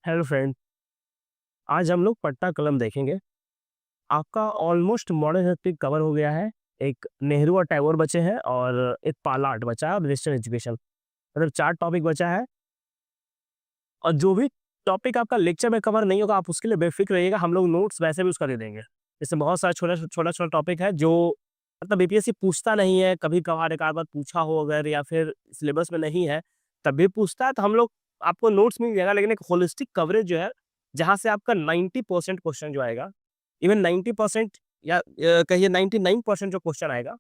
Hello friend. आज हम लोग पट्टा कलम देखेंगे। आपका ऑलमोस्ट मॉडर्न हिस्ट्री कवर हो गया है। एक नेहरू और टैगोर बचे हैं और एक पालाट बचा है और वेस्टर्न एजुकेशन, मतलब 4 टॉपिक बचा है। और जो भी टॉपिक आपका लेक्चर में कवर नहीं होगा, आप उसके लिए बेफिक्र रहिएगा, हम लोग नोट्स वैसे भी उसका दे देंगे। जैसे बहुत सारा छोटा-छोटा टॉपिक है जो मतलब बीपीएससी पूछता नहीं है, कभी-कभार एक आध बार पूछा हो अगर, या फिर सिलेबस में नहीं है, तब भी पूछता है तो हम लोग आपको नोट्स मिल जाएगा। लेकिन एक होलिस्टिक कवरेज जो है, जहाँ से आपका 90% क्वेश्चन जो आएगा, इवन 90% या कहिए 99% जो क्वेश्चन आएगा,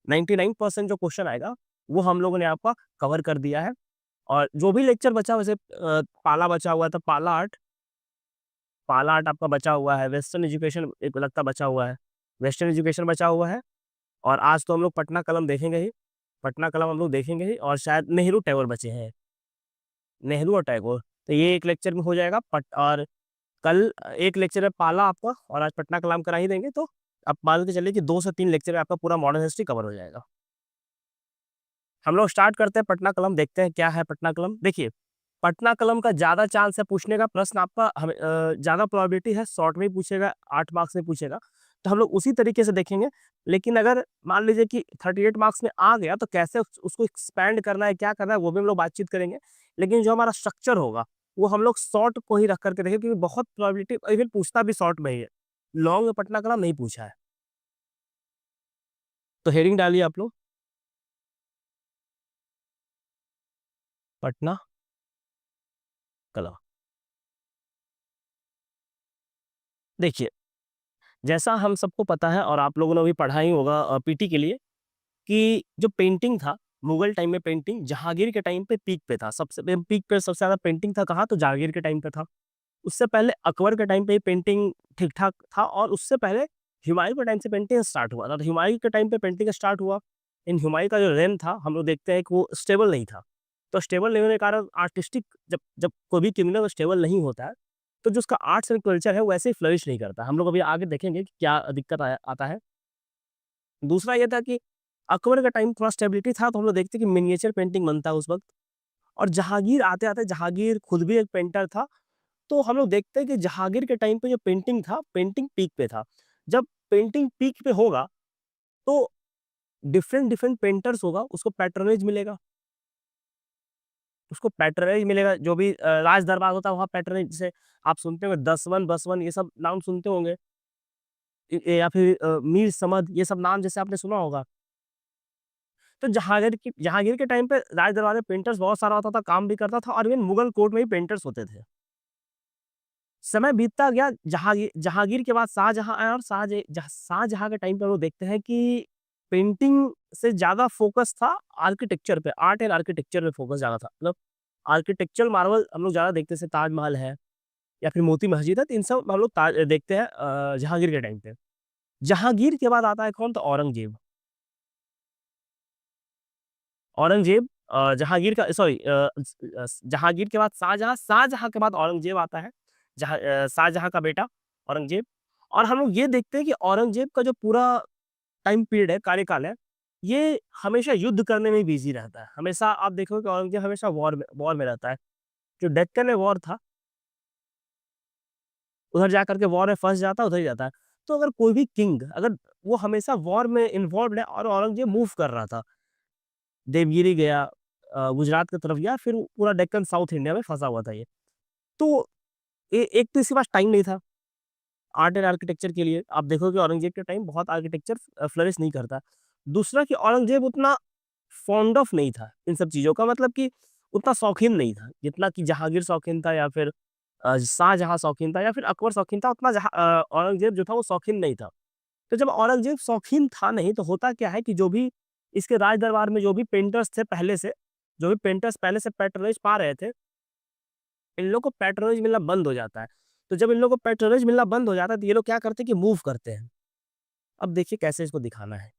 99% जो क्वेश्चन आएगा, वो हम लोगों ने आपका कवर कर दिया है। और जो भी लेक्चर बचा, वैसे पाला बचा हुआ था, पाला आर्ट आपका बचा हुआ है, वेस्टर्न एजुकेशन एक लगता बचा हुआ है, वेस्टर्न एजुकेशन बचा हुआ है। और आज तो हम लोग पटना कलम देखेंगे ही, पटना कलम हम लोग देखेंगे ही, और शायद नेहरू टैगोर बचे हैं, नेहरू और टैगोर। तो ये एक लेक्चर में हो जाएगा पट और कल एक लेक्चर है पाला आपका, और आज पटना कलाम करा ही देंगे, तो आप मान के चलिए कि 2 से 3 लेक्चर में आपका पूरा मॉडर्न हिस्ट्री कवर हो जाएगा। हम लोग स्टार्ट करते हैं पटना कलम, देखते हैं क्या है पटना कलम। देखिए, पटना कलम का ज़्यादा चांस है पूछने का प्रश्न आपका, ज़्यादा प्रोबेबिलिटी है शॉर्ट में ही पूछेगा, 8 मार्क्स में पूछेगा, तो हम लोग उसी तरीके से देखेंगे। लेकिन अगर मान लीजिए कि 38 मार्क्स में आ गया, तो कैसे उसको एक्सपैंड करना है, क्या करना है, वो भी हम लोग बातचीत करेंगे। लेकिन जो हमारा स्ट्रक्चर होगा, वो हम लोग शॉर्ट को ही रख करके देखेंगे, क्योंकि बहुत प्रोबेबिलिटी इवन पूछता भी शॉर्ट में ही है। लॉन्ग में पटना कलम नहीं पूछा है। तो हेडिंग डालिए आप लोग, पटना कलम। देखिए, जैसा हम सबको पता है और आप लोगों ने भी पढ़ा ही होगा पीटी के लिए, कि जो पेंटिंग था, मुगल टाइम में पेंटिंग जहांगीर के टाइम पे पीक पे था। पीक पे सबसे ज़्यादा पेंटिंग था कहाँ, तो जहांगीर के टाइम पे था। उससे पहले अकबर के टाइम पे पेंटिंग ठीक-ठाक था, और उससे पहले हुमायूँ के टाइम से पेंटिंग स्टार्ट हुआ था। तो हुमायूँ के टाइम पे पेंटिंग स्टार्ट हुआ। इन हुमायूँ का जो रेन था, हम लोग देखते हैं कि वो स्टेबल नहीं था। तो स्टेबल नहीं होने के कारण आर्टिस्टिक, जब जब कोई भी क्रिमिनल स्टेबल नहीं होता है, तो जो उसका आर्ट्स एंड कल्चर है, वो वैसे ही फ्लरिश नहीं करता। हम लोग अभी आगे देखेंगे कि क्या दिक्कत आता है। दूसरा ये था कि अकबर का टाइम थोड़ा स्टेबिलिटी था, तो हम लोग देखते हैं कि मिनिएचर पेंटिंग बनता है उस वक़्त। और जहांगीर आते-आते, जहांगीर खुद भी एक पेंटर था, तो हम लोग देखते हैं कि जहांगीर के टाइम पे जो पेंटिंग था, पेंटिंग पीक पे था। जब पेंटिंग पीक पे होगा, तो डिफरेंट-डिफरेंट पेंटर्स होगा, उसको पैट्रोनेज मिलेगा, जो भी राज दरबार होता है, वहाँ पैट्रोनेज, जैसे आप सुनते होंगे दसवन, बसवन, ये सब नाम सुनते होंगे। या फिर मीर समद, ये सब नाम जैसे आपने सुना होगा। तो जहांगीर के टाइम पे राज दरबार में पेंटर्स बहुत सारा होता था, काम भी करता था, और इवन मुगल कोर्ट में भी पेंटर्स होते थे। समय बीतता गया, जहांगीर जहांगीर के बाद शाहजहां आया, और शाहजहां के टाइम पे हम लोग देखते हैं कि पेंटिंग से ज़्यादा फ़ोकस था आर्किटेक्चर पे, आर्ट एंड आर्किटेक्चर पे फ़ोकस ज़्यादा था। मतलब आर्किटेक्चरल मार्वल हम लोग ज़्यादा देखते हैं, जैसे ताजमहल है या फिर मोती मस्जिद है, तो इन सब हम लोग देखते हैं जहांगीर के टाइम पे। जहांगीर के बाद आता है कौन? तो औरंगज़ेब। औरंगज़ेब जहांगीर का सॉरी जहांगीर के बाद शाहजहां, शाहजहां के बाद औरंगज़ेब आता है। शाहजहां का बेटा औरंगज़ेब। और हम लोग ये देखते हैं कि औरंगज़ेब का जो पूरा टाइम पीरियड है, कार्यकाल है, ये हमेशा युद्ध करने में बिज़ी रहता है। हमेशा आप देखोगे कि औरंगज़ेब हमेशा वॉर में रहता है। जो डेक्कन में वॉर था, उधर जाकर के वॉर में फँस जाता है, उधर ही जाता है। तो अगर कोई भी किंग, अगर वो हमेशा वॉर में इन्वॉल्व्ड है, और औरंगज़ेब मूव कर रहा था, देवगिरी गया, गुजरात की तरफ गया, फिर पूरा डेक्कन साउथ इंडिया में फँसा हुआ था ये। तो एक तो इसके पास टाइम नहीं था आर्ट एंड आर्किटेक्चर के लिए। आप देखोगे औरंगज़ेब के टाइम बहुत आर्किटेक्चर फ्लरिश नहीं करता। दूसरा कि औरंगज़ेब उतना फॉन्ड ऑफ नहीं था इन सब चीज़ों का, मतलब कि उतना शौकीन नहीं था, जितना कि जहांगीर शौकीन था, या फिर शाहजहां शौकीन था, या फिर अकबर शौकीन था, उतना औरंगज़ेब जो था वो शौकीन नहीं था। तो जब औरंगज़ेब शौकीन था नहीं, तो होता क्या है कि जो भी इसके राज दरबार में जो भी पेंटर्स थे पहले से, जो भी पेंटर्स पहले से पैट्रोनेज पा रहे थे, इन लोगों को पैट्रोनेज मिलना बंद हो जाता है। तो जब इन लोगों को पैट्रोनेज मिलना बंद हो जाता है, तो ये लोग क्या करते हैं कि मूव करते हैं। अब देखिए कैसे इसको दिखाना है।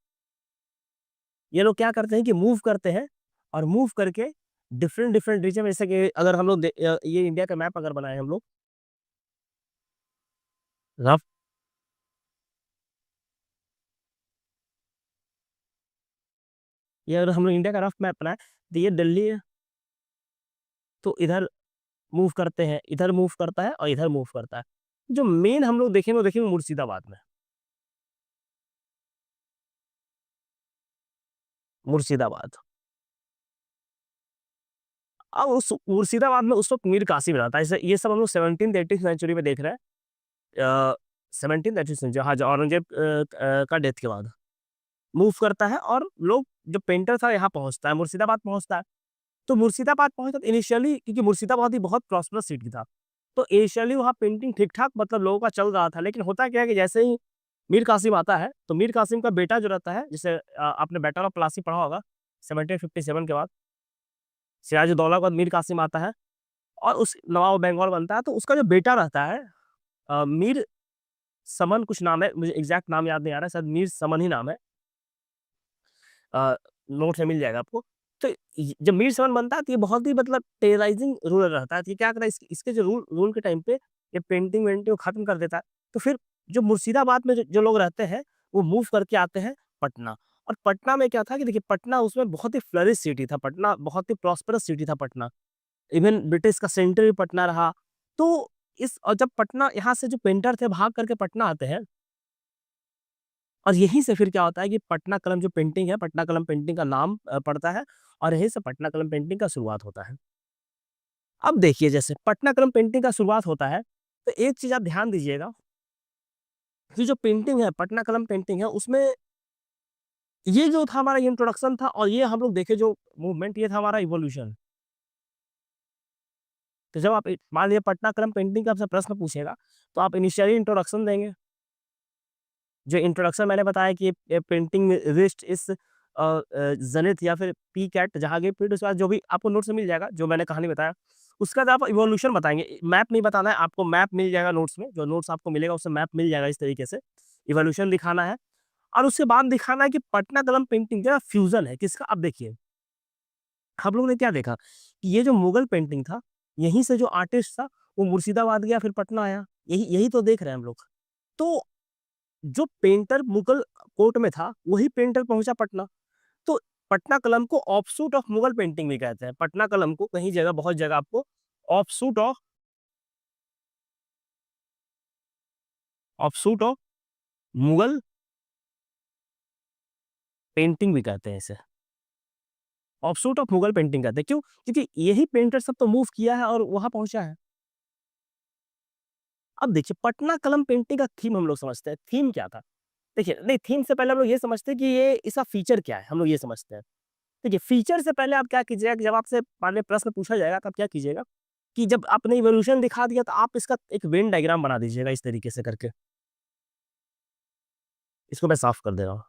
ये लोग क्या करते हैं कि मूव करते हैं, और मूव करके डिफरेंट-डिफरेंट रीजन में, जैसे कि अगर हम लोग ये इंडिया का मैप अगर बनाएँ हम लोग, रफ, ये अगर हम लोग इंडिया का रफ मैप बनाएँ, तो ये दिल्ली है, तो इधर मूव करते हैं, इधर मूव करता है और इधर मूव करता है। जो मेन हम लोग देखेंगे वो देखेंगे मुर्शिदाबाद में। मुर्शिदाबाद। अब उस मुर्शिदाबाद में उस वक़्त मीर कासिम रहा था। ऐसे ये सब हम लोग 17th 18th सेंचुरी में देख रहे हैं। 17th 18th सेंचुरी, हाँ, जो औरंगज़ेब का डेथ के बाद मूव करता है और लोग, जो पेंटर था यहाँ पहुँचता है, मुर्शिदाबाद पहुँचता है। तो मुर्शिदाबाद पहुँचा तो इनिशियली, क्योंकि मुर्शिदाबाद ही बहुत प्रॉस्परस सिटी था। तो इनिशियली वहाँ पेंटिंग ठीक-ठाक मतलब लोगों का चल रहा था। लेकिन होता क्या है कि जैसे ही मीर कासिम आता है, तो मीर कासिम का बेटा जो रहता है, जिसे आपने बैटल ऑफ प्लासी पढ़ा होगा 1757 के बाद, सिराजुद्दौला के बाद मीर कासिम आता है और उस नवाब बंगाल बनता है। तो उसका जो बेटा रहता है, मीर समन कुछ नाम है, मुझे एग्ज़ैक्ट नाम याद नहीं आ रहा है, शायद मीर समन ही नाम है। नोट्स में मिल जाएगा आपको। तो य जब मीर समन बनता है तो ये बहुत ही मतलब टेरराइज़िंग रूलर रहता है। तो ये क्या करता है, इसके जो रूल रूल के टाइम पे ये पेंटिंग-वेंटिंग को खत्म कर देता है। तो फिर जो मुर्शिदाबाद में जो जो लोग रहते हैं, वो मूव करके आते हैं पटना। और पटना में क्या था कि देखिए, पटना उसमें बहुत ही फ्लरिश सिटी था, पटना बहुत ही प्रॉस्पेरस सिटी था पटना। इवन ब्रिटिश का सेंटर भी पटना रहा। तो इस और जब पटना, यहाँ से जो पेंटर थे भाग करके पटना आते हैं, और यहीं से फिर क्या होता है कि पटना कलम जो पेंटिंग है, पटना कलम पेंटिंग का नाम पड़ता है और यहीं से पटना कलम पेंटिंग का शुरुआत होता है। अब देखिए, जैसे पटना कलम पेंटिंग का शुरुआत होता है, तो एक चीज़ आप ध्यान दीजिएगा कि जो पेंटिंग है, पटना कलम पेंटिंग है, उसमें ये जो था हमारा इंट्रोडक्शन था, और ये हम लोग देखे जो मूवमेंट, ये था हमारा इवोल्यूशन। तो जब आप मान लीजिए पटना कलम पेंटिंग का आपसे प्रश्न पूछेगा, तो आप इनिशियली इंट्रोडक्शन देंगे। जो इंट्रोडक्शन मैंने बताया कि ये पेंटिंग में रिस्ट इस ज़ेनिथ या फिर पी कैट जहाँ फिर उसके बाद जो भी आपको नोट्स में मिल जाएगा, जो मैंने कहानी बताया। उसका बाद आप इवोल्यूशन बताएँगे, मैप नहीं बताना है आपको, मैप मिल जाएगा नोट्स में, जो नोट्स आपको मिलेगा उसमें मैप मिल जाएगा इस तरीके से। इवोल्यूशन दिखाना है और उसके बाद दिखाना है कि पटना कलम पेंटिंग का फ्यूज़न है किसका। अब देखिए, हम लोगों ने क्या देखा कि ये जो मुगल पेंटिंग था, यहीं से जो आर्टिस्ट था, वो मुर्शिदाबाद गया फिर पटना आया। यही यही तो देख रहे हैं हम लोग। तो जो पेंटर मुगल कोर्ट में था, वही पेंटर पहुँचा पटना। तो पटना कलम को ऑफशूट ऑफ मुगल पेंटिंग भी कहते हैं। पटना कलम को कहीं जगह, बहुत जगह आपको offshoot of offshoot of Mughal painting भी कहते हैं इसे। ऑफशूट ऑफ मुगल पेंटिंग कहते हैं। क्यों? क्योंकि यही पेंटर सब तो मूव किया है और वहाँ पहुँचा है। अब देखिए, पटना कलम पेंटिंग का थीम हम लोग समझते हैं। थीम क्या था? देखिए, नहीं, थीम से पहले हम लोग ये समझते हैं कि ये इसका फीचर क्या है, हम लोग ये समझते हैं। देखिए, फीचर से पहले आप क्या कीजिएगा कि जब आपसे मान लीजिए प्रश्न पूछा जाएगा, तब क्या कीजिएगा कि जब आपने इवोल्यूशन दिखा दिया, तो आप इसका एक वेन डायग्राम बना दीजिएगा इस तरीके से करके। इसको मैं साफ कर दे रहा हूँ।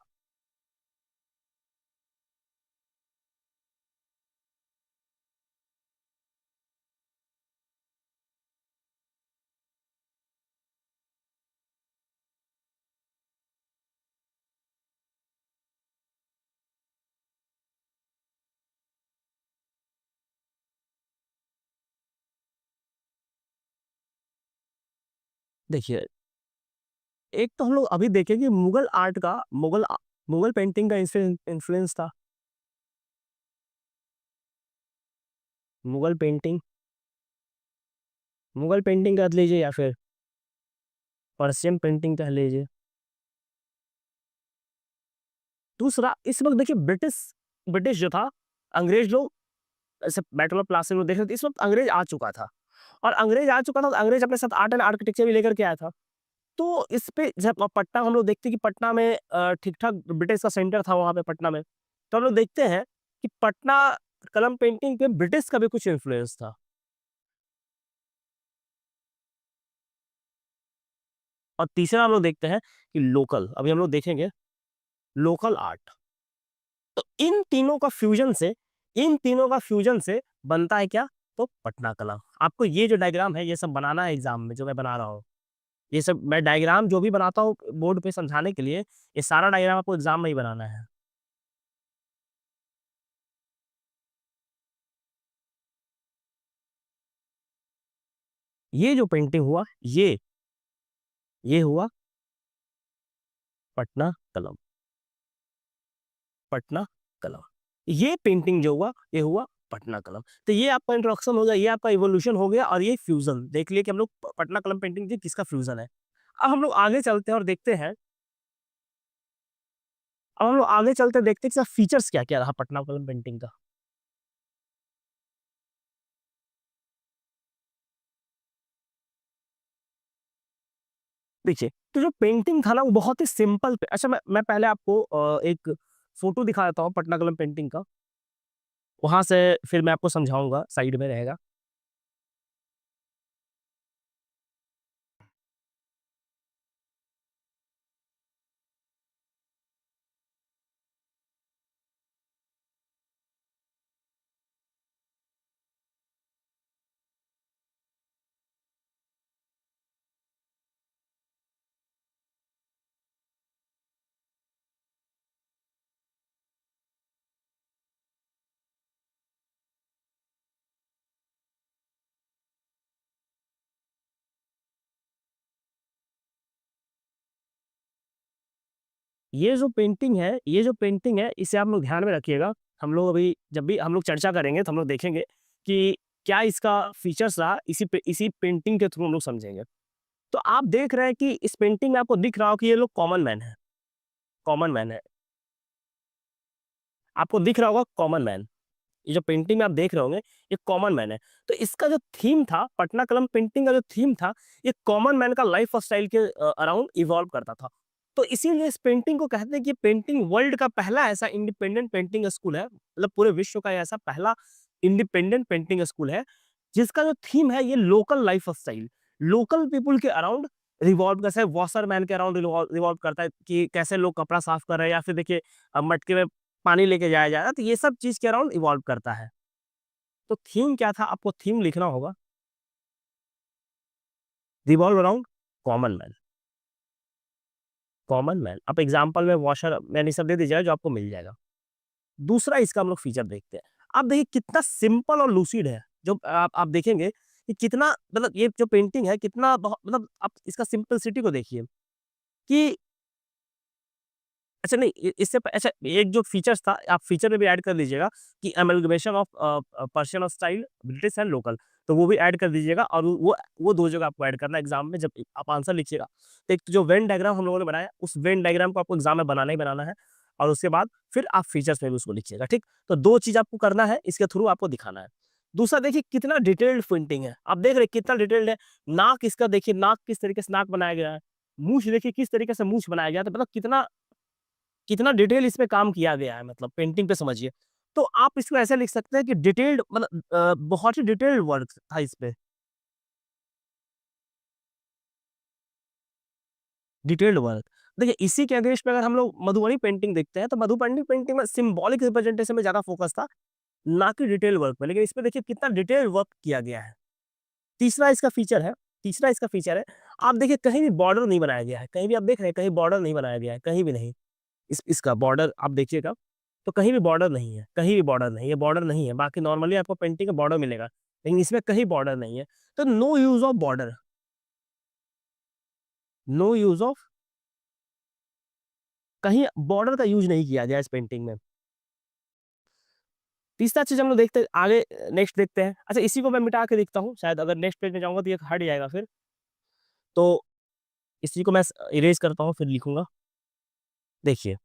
देखिए, एक तो हम लोग अभी देखें कि मुगल आर्ट का, मुगल पेंटिंग का इन्फ्लुएंस था। मुगल पेंटिंग मुगल पेंटिंग कह लीजिए या फिर पर्शियन पेंटिंग कह लीजिए। दूसरा, इस वक़्त देखिए, ब्रिटिश ब्रिटिश जो था, अंग्रेज़ लोग, ऐसे बैटल ऑफ प्लासी में देख रहे थे, इस वक़्त अंग्रेज़ आ चुका था। और अंग्रेज़ आ चुका था, तो अंग्रेज़ अपने साथ आर्ट एंड आर्किटेक्चर भी लेकर के आया था। तो इस पे जब पटना हम लोग देखते हैं कि पटना में ठीक-ठाक ब्रिटिश का सेंटर था वहाँ पे पटना में। तो हम लोग देखते हैं कि पटना कलम पेंटिंग पे ब्रिटिश का भी कुछ इन्फ्लुएंस था। और तीसरा हम लोग देखते हैं कि लोकल, अभी हम लोग देखेंगे लोकल आर्ट। तो इन तीनों का फ्यूजन से बनता है क्या? तो पटना कला। आपको ये जो डायग्राम है, ये सब बनाना है एग्ज़ाम में, जो मैं बना रहा हूँ। ये सब मैं डायग्राम जो भी बनाता हूँ बोर्ड पे समझाने के लिए, ये सारा डायग्राम आपको एग्ज़ाम में ही बनाना है। ये जो पेंटिंग हुआ, ये हुआ पटना कलम, पटना कलम। ये पेंटिंग जो हुआ, ये हुआ पटना कलम। तो ये आपका इंट्रोडक्शन हो गया, ये आपका इवोल्यूशन हो गया और ये फ्यूज़न देख लिए कि हम लोग पटना कलम पेंटिंग थी किसका फ्यूज़न है। अब हम लोग आगे चलते हैं और देखते हैं, अब हम लोग आगे चलते देखते हैं कि इसका फीचर्स क्या-क्या रहा पटना कलम पेंटिंग का। देखिए, तो जो पेंटिंग था ना वो बहुत ही सिंपल पे अच्छा मैं पहले आपको एक फ़ोटो दिखा देता हूँ पटना कलम पेंटिंग का, वहाँ से फिर मैं आपको समझाऊँगा, साइड में रहेगा। ये जो पेंटिंग है, इसे आप लोग ध्यान में रखिएगा। हम लोग अभी जब भी हम लोग चर्चा करेंगे, तो हम लोग देखेंगे कि क्या इसका फीचर्स रहा, इसी पेंटिंग के थ्रू हम लोग समझेंगे। तो आप देख रहे हैं कि इस पेंटिंग में आपको दिख रहा हो कि ये लोग कॉमन मैन है, कॉमन मैन है। आपको दिख रहा होगा कॉमन मैन। ये जो पेंटिंग में आप देख रहे होंगे, ये कॉमन मैन है। तो इसका जो थीम था, पटना कलम पेंटिंग का जो थीम था, ये कॉमन मैन का लाइफ स्टाइल के अराउंड इवॉल्व करता था। तो इसीलिए इस पेंटिंग को कहते हैं कि पेंटिंग वर्ल्ड का पहला ऐसा इंडिपेंडेंट पेंटिंग स्कूल है, मतलब पूरे विश्व का ये ऐसा पहला इंडिपेंडेंट पेंटिंग स्कूल है, जिसका जो थीम है ये local life style, local people के अराउंड रिवॉल्व जैसे वॉशरमैन के अराउंड रिवॉल्व करता है कि कैसे लोग कपड़ा साफ कर रहे हैं या फिर देखिए मटके में पानी लेके जाया जा रहा है, तो ये सब चीज़ के अराउंड इवॉल्व करता है। तो थीम क्या था? आपको थीम लिखना होगा, revolve around common man, common man. आप एग्ज़ाम्पल में वॉशरमैन ये सब दे दीजिएगा जो आपको मिल जाएगा। दूसरा इसका हम लोग फीचर देखते हैं। आप देखिए कितना सिंपल और लूसिड है। जो आप देखेंगे कि कितना मतलब ये जो पेंटिंग है कितना मतलब आप इसका सिंपलिसिटी को देखिए कि अच्छा नहीं इससे अच्छा एक जो फीचर्स था आप फीचर में भी ऐड कर दीजिएगा कि amalgamation of Persian of style British and local, तो वो भी ऐड कर दीजिएगा और वो 2 जगह आपको ऐड करना है एग्जाम में जब आप आंसर लिखिएगा। तो एक तो जो वेन डायग्राम हम लोगों ने बनाया उस वेन डायग्राम को आपको एग्जाम में बनाना ही बनाना है और उसके बाद फिर आप फीचर्स में भी उसको लिखिएगा, ठीक? तो 2 चीज़ आपको करना है, इसके थ्रू आपको दिखाना है। दूसरा देखिए कितना डिटेल्ड पेंटिंग है। आप देख रहे हैं कितना डिटेल्ड है। नाक इसका देखिए नाक किस तरीके से नाक बनाया गया है। मूंछ देखिए किस तरीके से मूंछ बनाया गया है। तो मतलब कितना कितना डिटेल इस पे काम किया गया है मतलब पेंटिंग पे समझिए। तो आप इसको ऐसे लिख सकते हैं कि डिटेल्ड मतलब बहुत ही डिटेल्ड वर्क था इस पे, डिटेल्ड वर्क। देखिए इसी के अगेंस्ट में अगर हम लोग मधुबनी पेंटिंग देखते हैं, तो मधुबनी पेंटिंग में सिंबॉलिक रिप्रेजेंटेशन में ज़्यादा फोकस था, ना कि डिटेल वर्क पे। लेकिन इसमें देखिए कितना डिटेल वर्क किया गया है। तीसरा इसका फीचर है तीसरा इसका फीचर है, आप देखिए कहीं भी बॉर्डर नहीं बनाया गया है। कहीं भी आप देख रहे हैं कहीं बॉर्डर नहीं बनाया गया है, कहीं भी नहीं। इसका बॉर्डर आप देखिएगा, तो कहीं भी बॉर्डर नहीं है, कहीं भी बॉर्डर नहीं है, बॉर्डर नहीं है। बाकी नॉर्मली आपको पेंटिंग का बॉर्डर मिलेगा, लेकिन इसमें कहीं बॉर्डर नहीं है। तो no use of border, no use of कहीं बॉर्डर का यूज़ नहीं किया गया इस पेंटिंग में। तीसरा चीज़ हम लोग देखते हैं आगे नेक्स्ट देखते हैं। अच्छा इसी को मैं मिटा के देखता हूँ, शायद अगर नेक्स्ट पेज में जाऊँगा तो ये हट जाएगा फिर। तो इसी को मैं इरेज़ करता हूँ फिर लिखूँगा। देखिए,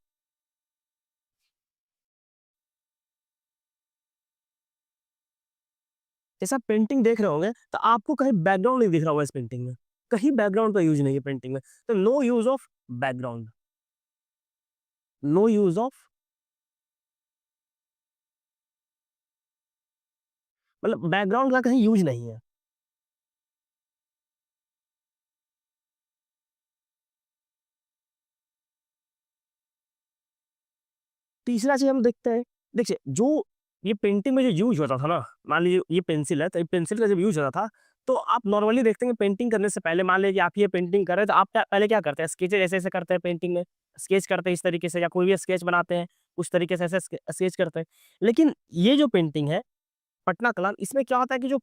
जैसे आप पेंटिंग देख रहे होंगे, तो आपको कहीं बैकग्राउंड नहीं दिख रहा होगा इस पेंटिंग में। कहीं बैकग्राउंड का यूज़ नहीं है पेंटिंग में। तो no use of background, no use of मतलब बैकग्राउंड का कहीं यूज़ नहीं है। तीसरा चीज़ हम देखते हैं, देखिए जो ये पेंटिंग में जो यूज़ होता था ना, मान लीजिए ये पेंसिल है, तो ये पेंसिल का जब यूज़ होता था, तो आप नॉर्मली देखते हैं कि पेंटिंग करने से पहले मान लीजिए आप ये पेंटिंग कर रहे हैं, तो आप क्या पहले क्या करते हैं? स्केचेज़ ऐसे-ऐसे करते हैं पेंटिंग में, स्केच करते हैं इस तरीके से या कोई भी स्केच बनाते हैं, उस तरीके से ऐसे स्केच करते हैं। लेकिन ये जो पेंटिंग है, पटना कला, इसमें क्या होता है कि जो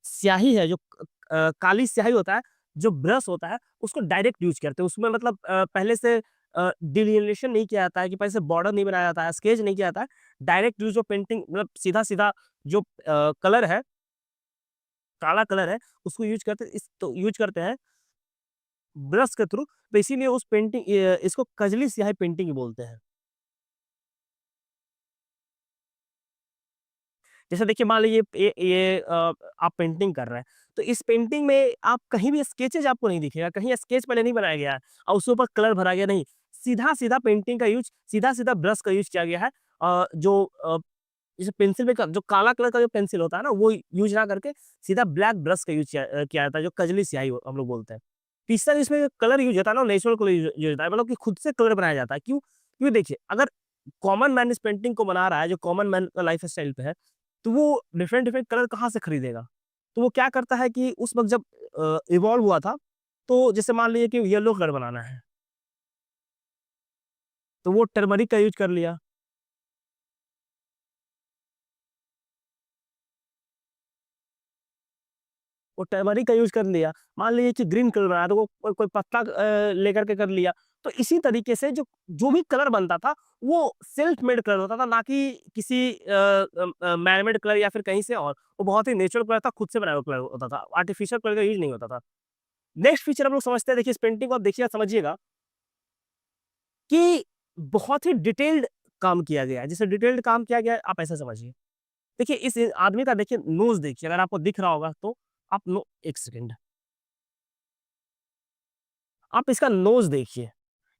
स्याही है, जो काली स्याही होता है, जो ब्रश होता है, उसको डायरेक्ट यूज़ करते हैं। उसमें मतलब पहले से डिलिनेशन नहीं किया जाता है कि पहले से बॉर्डर नहीं बनाया जाता है, स्केच नहीं किया जाता है। डायरेक्ट यूज़ ऑफ पेंटिंग मतलब सीधा-सीधा जो कलर है, काला कलर है, उसको यूज़ करते हैं ब्रश के थ्रू, तो इसीलिए उस इसको कजली स्याही पेंटिंग बोलते हैं। जैसे देखिए मान लीजिए आप पेंटिंग कर रहे हैं, तो इस पेंटिंग में आप कहीं भी स्केचेज़ आपको नहीं दिखेगा, कहीं स्केच पहले नहीं बनाया गया है और उसके ऊपर कलर भरा गया नहीं। सीधा-सीधा पेंटिंग का यूज़ सीधा-सीधा ब्रश का यूज़ किया गया है। जैसे पेंसिल में जो काला कलर का जो पेंसिल होता है ना, वो यूज़ ना करके सीधा ब्लैक ब्रश का यूज़ किया जाता है, जो कजली स्याही हम लोग बोलते हैं। तीसरा इसमें कलर यूज़ होता है ना, नेचुरल कलर यूज़ होता है, मतलब कि खुद से कलर बनाया जाता है। क्यों? क्योंकि देखिए, अगर कॉमन मैन इस पेंटिंग को बना रहा है, जो कॉमन मैन का लाइफ स्टाइल पे है, तो वो डिफरेंट-डिफरेंट कलर कहाँ से खरीदेगा? तो वो क्या करता है कि उस वक़्त जब इवॉल्व हुआ था, तो जैसे मान लीजिए कि येलो कलर बनाना है, तो वो टर्मरिक का यूज़ कर लिया। वो टर्मरिक का यूज़ कर लिया। मान लीजिए कि ग्रीन कलर बनाया तो वो कोई पत्ता लेकर के कर लिया। तो इसी तरीके से जो जो भी कलर बनता था, वो सेल्फ मेड कलर होता था, ना कि किसी मैन मेड कलर या फिर कहीं से और। वो बहुत ही नेचुरल कलर था, खुद से बनाया हुआ कलर होता था। आर्टिफिशियल कलर का यूज़ नहीं होता था। नेक्स्ट फीचर हम लोग समझते हैं, देखिए इस पेंटिंग को आप देखिएगा समझिएगा कि बहुत ही डिटेल्ड काम किया गया है। जैसे डिटेल्ड काम किया गया है, आप ऐसा समझिए। देखिए इस आदमी का देखिए नोज़ देखिए, अगर आपको दिख रहा होगा तो आप नो 1 सेकंड, आप इसका नोज़ देखिए,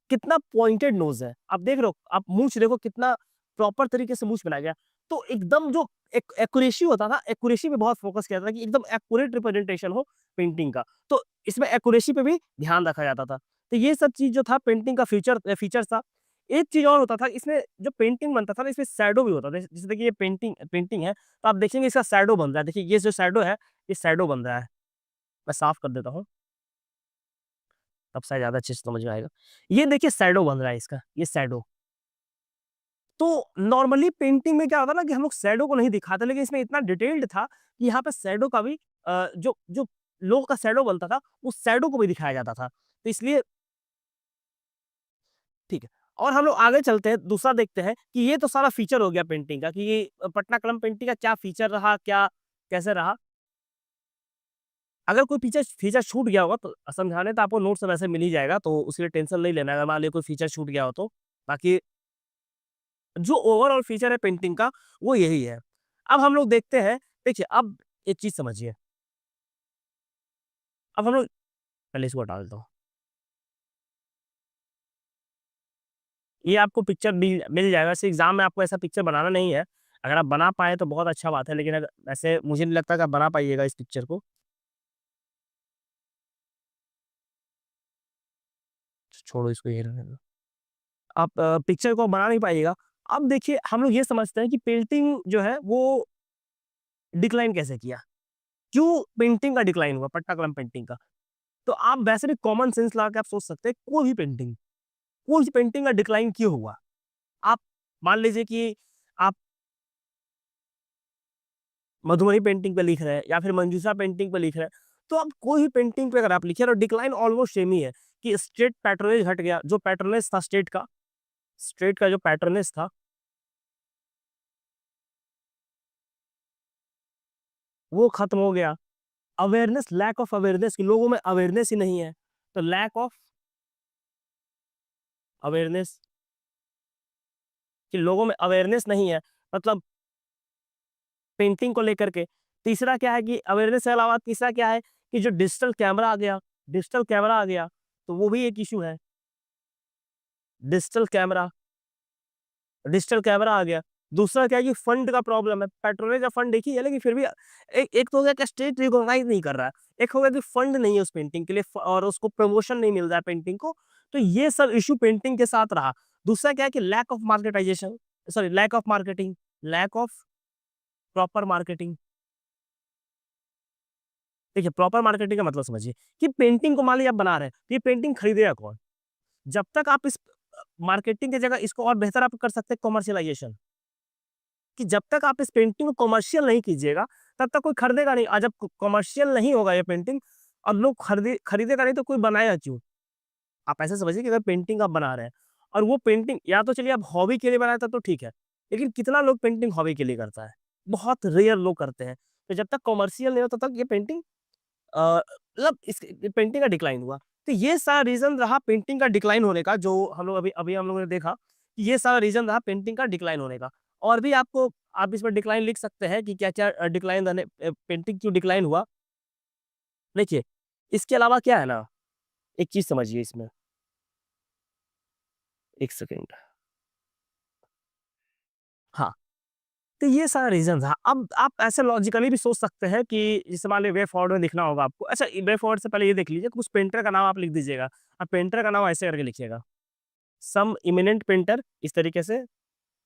कितना पॉइंटेड नोज़ है। आप देख रहे हो, आप मूंछ देखो कितना प्रॉपर तरीके से मूंछ बनाया गया। तो एकदम जो एक्यूरेसी होता था, एक्यूरेसी पे बहुत फोकस किया था कि एकदम एक्यूरेट रिप्रेजेंटेशन हो पेंटिंग का। तो इसमें एक्यूरेसी पे भी ध्यान रखा जाता था। तो ये सब चीज़ जो था पेंटिंग का फीचर था। एक चीज़ और होता था, इसमें जो पेंटिंग बनता था ना, इसमें शैडो भी होता था। जैसे देखिए ये पेंटिंग है, तो आप देखेंगे इसका शैडो बन रहा है। देखिए ये जो शैडो है, ये शैडो बन रहा है। मैं साफ कर देता हूँ, तब शायद ज़्यादा अच्छे से समझ में आएगा। ये देखिए शैडो बन रहा है इसका, ये शैडो। तो नॉर्मली पेंटिंग में क्या होता है ना कि हम लोग शैडो को नहीं दिखाते, लेकिन इसमें इतना डिटेल्ड था कि यहाँ पे शैडो का भी जो जो लोगों का शैडो बनता था, उस शैडो को भी दिखाया जाता था। तो इसलिए ठीक है। और हम लोग आगे चलते हैं, दूसरा देखते हैं कि ये तो सारा फीचर हो गया पेंटिंग का कि ये पटना कलम पेंटिंग का क्या फीचर रहा, क्या कैसे रहा। अगर कोई फीचर फीचर छूट गया होगा तो समझाने तो आपको नोट्स वैसे मिल ही जाएगा, तो उसके लिए टेंशन नहीं लेना है, अगर मान लीजिए कोई फीचर छूट गया हो तो। बाकी जो ओवरऑल फीचर है पेंटिंग का, वो यही है। अब हम लोग देखते हैं, देखिए अब एक चीज़ समझिए, अब हम लोग पहले इसको हटा देता हूँ। ये आपको पिक्चर मिल मिल जाएगा, वैसे एग्ज़ाम में आपको ऐसा पिक्चर बनाना नहीं है। अगर आप बना पाएँ तो बहुत अच्छा बात है, लेकिन अगर वैसे मुझे नहीं लगता कि आप बना पाइएगा इस पिक्चर को। छोड़ो इसको, ये रहने दो। आप पिक्चर को बना नहीं पाइएगा। अब देखिए हम लोग ये समझते हैं कि पेंटिंग जो है वो डिक्लाइन कैसे किया? क्यों पेंटिंग का डिक्लाइन हुआ, पट्टा कलम पेंटिंग का? तो आप वैसे भी कॉमन सेंस लगा के आप सोच सकते हैं, कोई भी पेंटिंग का डिक्लाइन क्यों हुआ? आप मान लीजिए कि आप मधुबनी पेंटिंग पे लिख रहे हैं या फिर मंजूषा पेंटिंग पे लिख रहे हैं, तो आप कोई भी पेंटिंग पे अगर आप लिखे और डिक्लाइन ऑलमोस्ट सेम ही है कि स्टेट पैट्रोनेज हट गया, जो पैट्रोनेज था स्टेट का जो पैट्रोनेज था, वो खत्म हो गया। लैक ऑफ अवेयरनेस कि लोगों में अवेयरनेस ही नहीं है। तो लैक ऑफ अवेयरनेस कि लोगों में अवेयरनेस नहीं है, मतलब पेंटिंग को लेकर के। तीसरा क्या है कि अवेयरनेस के अलावा तीसरा क्या है कि जो डिजिटल कैमरा आ गया, तो वो भी एक इश्यू है। डिजिटल कैमरा डिजिटल कैमरा आ गया। दूसरा क्या है कि फंड का प्रॉब्लम है। पेट्रोनेज का फंड एक ही है, लेकिन फिर भी एक एक तो हो गया कि स्टेट रिकॉग्नाइज़ नहीं कर रहा है। एक हो गया कि फंड नहीं है उस पेंटिंग के लिए और उसको प्रमोशन नहीं मिल रहा है पेंटिंग को। तो ये सब इश्यू पेंटिंग के साथ रहा। दूसरा क्या है कि lack of marketing, lack of proper marketing. देखिए प्रॉपर मार्केटिंग का मतलब समझिए कि पेंटिंग को मान लीजिए आप बना रहे हैं, तो ये पेंटिंग खरीदेगा कौन? जब तक आप इस मार्केटिंग की जगह इसको और बेहतर आप कर सकते हैं कमर्शियलाइज़ेशन। कि जब तक आप इस पेंटिंग को कमर्शियल नहीं कीजिएगा, तब तक कोई खरीदेगा नहीं और जब कमर्शियल नहीं होगा ये पेंटिंग और लोग खरीदेगा नहीं तो कोई बनाएगा क्यों? आप ऐसे समझिए कि अगर पेंटिंग आप बना रहे हैं और वो पेंटिंग या तो चलिए आप हॉबी के लिए बनाए तब तो ठीक है। लेकिन कितना लोग पेंटिंग हॉबी के लिए करता है? बहुत रेयर लोग करते हैं। तो जब तक कमर्शियल नहीं होता तब तक ये पेंटिंग मतलब इस पेंटिंग का डिक्लाइन हुआ। तो ये सारा रीज़न रहा पेंटिंग का डिक्लाइन होने का, जो हम लोग अभी अभी हम लोगों ने देखा, कि ये सारा रीज़न रहा पेंटिंग का डिक्लाइन होने का। और भी आपको आप इसमें डिक्लाइन लिख सकते हैं कि क्या-क्या डिक्लाइन पेंटिंग क्यों डिक्लाइन हुआ। देखिए, इसके अलावा क्या है ना, एक चीज़ समझिए इसमें, 1 सेकंड। हाँ, तो ये सारा रीज़न था। अब आप ऐसे लॉजिकली भी सोच सकते हैं कि जैसे मान लीजिए वे फॉरवर्ड में लिखना होगा आपको। अच्छा, वे फॉरवर्ड से पहले ये देख लीजिए कि उस पेंटर का नाम आप लिख दीजिएगा। अब पेंटर का नाम ऐसे करके लिखिएगा, सम इमिनेंट पेंटर, इस तरीके से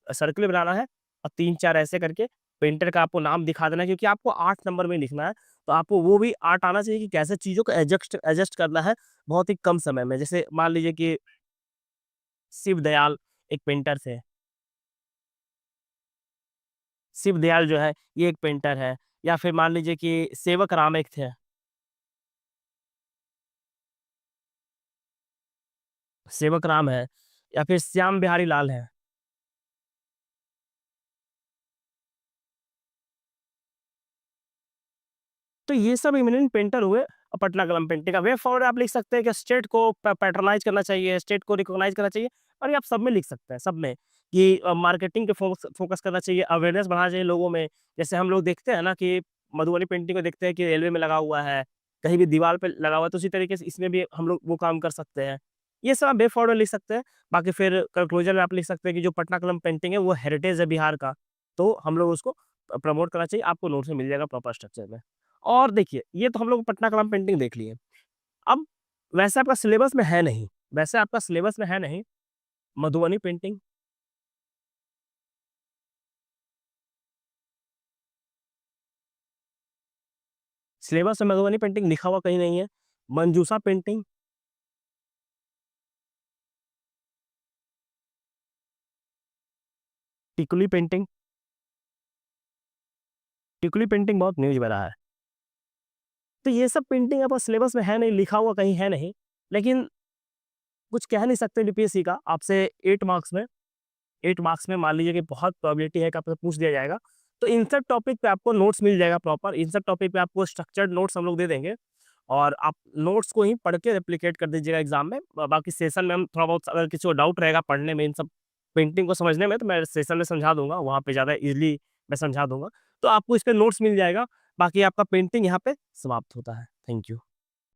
सर्किल बनाना है और 3-4 ऐसे करके पेंटर का आपको नाम दिखा देना है, क्योंकि आपको 8 नंबर में लिखना है। तो आपको वो भी आर्ट आना चाहिए कि कैसे चीज़ों को एडजस्ट एडजस्ट करना है बहुत ही कम समय में। जैसे मान लीजिए कि शिव दयाल एक पेंटर थे। शिव दयाल जो है ये एक पेंटर है, या फिर मान लीजिए कि सेवक राम एक थे, सेवक राम है, या फिर श्याम बिहारी लाल है। तो ये सब इमिनेंट पेंटर हुए और पटना कलम पेंटिंग का वे फॉरवर्ड आप लिख सकते हैं कि स्टेट को पैट्रोनाइज करना चाहिए, स्टेट को रिकॉग्नाइज करना चाहिए। और ये आप सब में लिख सकते हैं, सब में, कि मार्केटिंग पे फोकस फोकस करना चाहिए, अवेयरनेस बढ़ाना चाहिए लोगों में। जैसे हम लोग देखते हैं ना कि मधुबनी पेंटिंग को देखते हैं कि रेलवे में लगा हुआ है, कहीं भी दीवार पे लगा हुआ है, तो उसी तरीके से इसमें भी हम लोग वो काम कर सकते हैं। ये सब आप वे फॉरवर्ड लिख सकते हैं। बाकी फिर कंक्लूजन में आप लिख सकते हैं कि जो पटना कलम पेंटिंग है वो हेरिटेज है बिहार का, तो हम लोग उसको प्रमोट करना चाहिए। आपको नोट्स में मिल जाएगा प्रॉपर स्ट्रक्चर में। और देखिए, ये तो हम लोग पटना कलाम पेंटिंग देख लिए। अब वैसे आपका सिलेबस में है नहीं, वैसे आपका सिलेबस में है नहीं मधुबनी पेंटिंग, सिलेबस में मधुबनी पेंटिंग लिखा हुआ कहीं नहीं है। मंजूषा पेंटिंग, टिकुली पेंटिंग, टिकुली पेंटिंग बहुत न्यूज़ में रहा है। तो ये सब पेंटिंग आपका सिलेबस में है नहीं, लिखा हुआ कहीं है नहीं, लेकिन कुछ कह नहीं सकते यूपीएससी का आपसे 8 मार्क्स में मान लीजिए कि बहुत प्रोबेबिलिटी है कि आपसे पूछ दिया जाएगा। तो इन सब टॉपिक पे आपको नोट्स मिल जाएगा प्रॉपर, इन सब टॉपिक पे आपको स्ट्रक्चर्ड नोट्स हम लोग दे देंगे। और आप नोट्स को ही पढ़ के रेप्लिकेट कर दीजिएगा एग्ज़ाम में। बाकी सेशन में हम थोड़ा बहुत, अगर किसी को डाउट रहेगा पढ़ने में इन सब पेंटिंग को समझने में, तो मैं सेशन में समझा दूँगा, वहाँ पे ज़्यादा ईज़िली मैं समझा दूँगा। तो आपको इस पे नोट्स मिल जाएगा। बाकी आपका पेंटिंग यहाँ पे समाप्त होता है। Thank you.